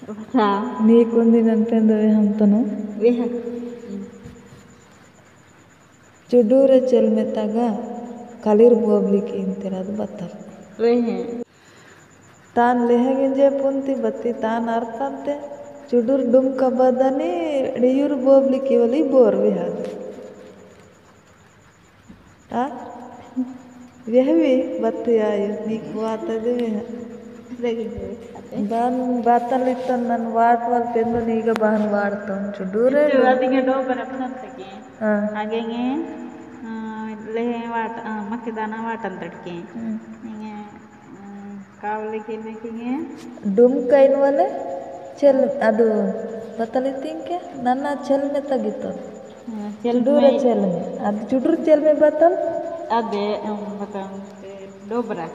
Bata. Ni kundi nan pendo hantano. Weha. Chudure chelmetaga kalir bobliki intiradu batal. Wehe. Tan lehaginje punti bati tan arkante chudur dum kabadani diyur bobliki wali bor wihad. Wehwi bati ayu ni kuata de weha. Ban batal itan nan waat wal pendo niga bahan waarton chudure. Itu adinge do berapun tadi. Agenge lehe waat makidana waatan tadke. Inge kawle kene kinge. Dum kain wale chel adu batal itinke nana chel me tagito. Chudure chel me adu chudur chel me batal. Ade batal dobra.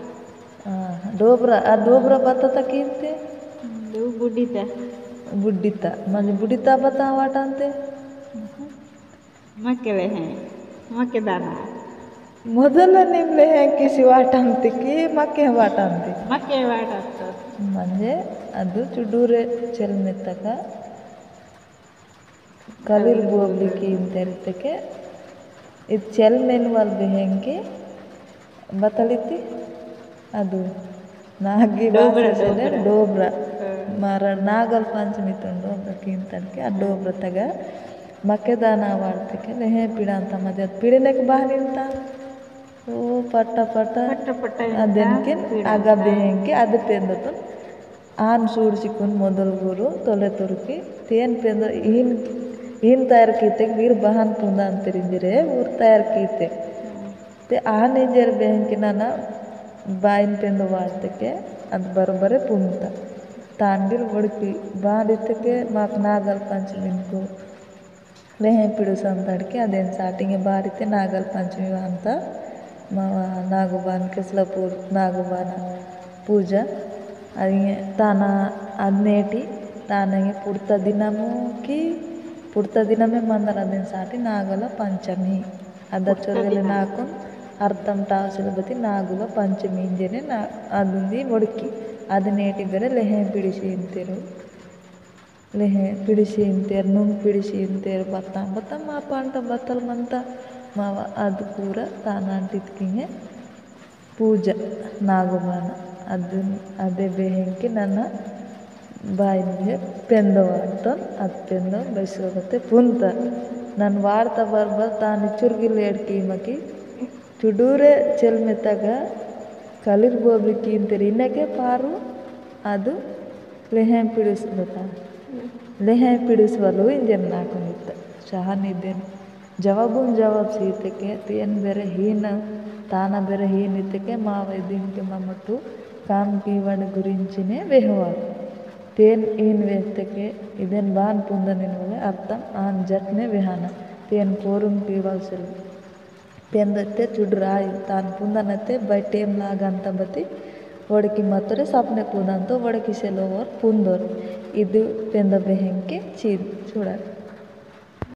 Dobra dobra batata kinte. Do budita. Budita mani budita bata waatante. Makelehe makidana. ಮೊದಲ ನಿಮ್ಲೆ ಕಿಸಿ ವಾಟಂತಿಕ್ಕಿ ಮಕ್ಕೆ ವಾಟಂತಿ ಮಕ್ಕೆ ವಾಟಂತ म्हणजे ಅದು ಚುಡೂರೆ ಚೆಲ್ಮೆತ್ತಕ ಕಲಿರ್ ಬೋಬ್ಲಿಕ್ಕೆ ಇಂತೆರ್ತಕ್ಕೆ ಇದು ಚೆಲ್ಮೆನ್ ವಲ್ದು ಹೆಂಗೆ ಬತಲಿತಿ ಅದು ನಾಗಿ ಭಾಷೆ ಡೋಬ್ರ ಮರ ನಾಗಲ್ ಪಂಚಮಿ ಡೋಬ್ರಕ್ಕೆ ಇಂತಕ್ಕೆ ಆ ಡೋಬ್ರ ತಗ ಮಕ್ಕೆದಾನ ವಾಡ್ತಕ್ಕೆ ಲೆಹೆ ಪಿಡ ಅಂತ ಮಧ್ಯ ಅದು ಪಿಡಿನಕ್ಕೆ ಬಾ ನಿಂತ ಓ ಪಟ್ಟ ಅದಕ್ಕೆ ಆಗ ಬೇಹಂಗೆ ಅದು ಪೆಂದತು ಆನ್ ಸೂಡ್ಸಿಕೊಂಡು ಮೊದಲು ತೊಲೆ ತುರುಕಿ ತೇನ್ ಪೆಂದ ಈನ್ ತಯಾರು ಕೀತೆಗೆ ವೀರ್ ಬಹಾನ್ ಪುಂದ ಅಂತಿರಿಂದಿರೆ ಊರ್ ತಯಾರು ಕೀತೆ ते आने जर बेहंकी नाना बाइन पेंदो वार्तके ಅದು ಬರೋಬ್ಬರೆ ಪುಂತ ತಾಂಡಿಲ್ ಒಡಪಿ ಬಾಡಿತಕ್ಕೆ ಮಾಕ್ ನಾಗಲ್ ಪಂಚಮಿನ್ಕು ಲೆಹೆ ಪಿಡುಸ ಅಂತಡ್ಕೆ ಅದೇನು ಸ್ಟಾರ್ಟಿಂಗೆ ಬಾಡಿತೆ ನಾಗಲ್ ಪಂಚಮಿ ಅಂತ ನಾಗುಬಾನ್ ಕೆಸ್ಲಪೂರ್ ನಾಗುಬಾನ ಪೂಜಾ ಅದಿಗೆ ತಾನ ಅದನ್ನೇಟಿ ತಾನಗೆ ಪುಡ್ತ ದಿನಮೇ ಮಂದರ ಅದೇನು ಸ್ಟಾರ್ಟಿ ನಾಗಲ ಪಂಚಮಿ ಅದಚ್ಚೊರ್ಗೆಲ್ಲ ನಾಕು ಅರ್ಥಂ ಟಾಸಿಲ ಬತ್ತಿ ನಾಗುಲ ಪಂಚಮಿ ಇಂಜನೆ ಅದುಂದಿ ಒಡಕಿ ಅದನ್ನೇಟಿ ಬೇರೆ ಲೆಹೆ ಪಿಡಿಸಿ ಅಂತೀರು ಲೆಹೆ ಪಿಡಿಸಿ ಅಂತೀರು ನುಂಗ್ ಪಿಡಿಸಿ ಅಂತೀರು ಬತ್ತ ಮಾಪ ಅಂಟ ಬತ್ತಲ್ ಮಂತ ಮಾವ ಅದು ಪೂರ ತಾನಂಟಿದ್ಕಿಂಗೆ ಪೂಜಾ ನಾಗುಬಾನ ಅದೇ ಬೇಹೆಂಕಿ ನನ್ನ ಬಾಯಿಗೆ ಪೆಂದ ವಾಡ್ತೊನ್ ಅದು ಪೆಂದ ಬೈಸೋಗತ್ತೆ ಪುಂತ ನಾನು ವಾಡ್ತಾ ತಾನು ಚುರ್ಗಿಲ್ ಎಡ್ಕಿ ಮಕಿ ಚುಡೂರೆ ಚೆಲ್ಮೆತ್ತಾಗ ಕಲಿರ್ ಬೋಬ್ಲಿಕ್ಕಿ ಅಂತೀರಿ ಇನ್ನಕ್ಕೆ ಪಾರು ಅದು ಲೆಹೆ ಪಿಡಿಸ್ಬೇಕ ಲೆಹೆ ಪಿಡಿಸುವಲು ಇಂಜನ್ ನಾಕೊಂಡಿದ್ದ ಶಹನಿದ್ದೇನೆ ಜವಾಬ್ ಸೀತಕ್ಕೆ ತೇನ್ ಬೇರೆ ಹೀನ ತಾನ ಬೇರೆ హీనితకే మా వైద్యంకి మమ్మటు కామ్ పీవడ గురించినే వెహవారు తేన్ ఈన్ వేస్తకే ఇదేన్ బాన్ పుందనినవలే అర్థం ఆన్ జట్నే విహాన తేన్ కోరుం పీవల్సలు ಪೆಂದತ್ತೆ ಚುಡ್ರಾಯಿ ತಾನು ಪುಂದನತ್ತೆ ಬೈ ಟೇಮ್ ಲಾಗಂತ ಬತ್ತಿ ಒಡಕಿ ಮತ್ತರೆ ಸಪ್ನೆ ಪುಂದಂತ ಒಡಕಿ ಸೆಲೋವರ್ ಪುಂದೋರು ಇದು ಪೆಂದ ಬೆಹೆಂಕೆ ಚೀದ್ ಚೂಡಾರಿ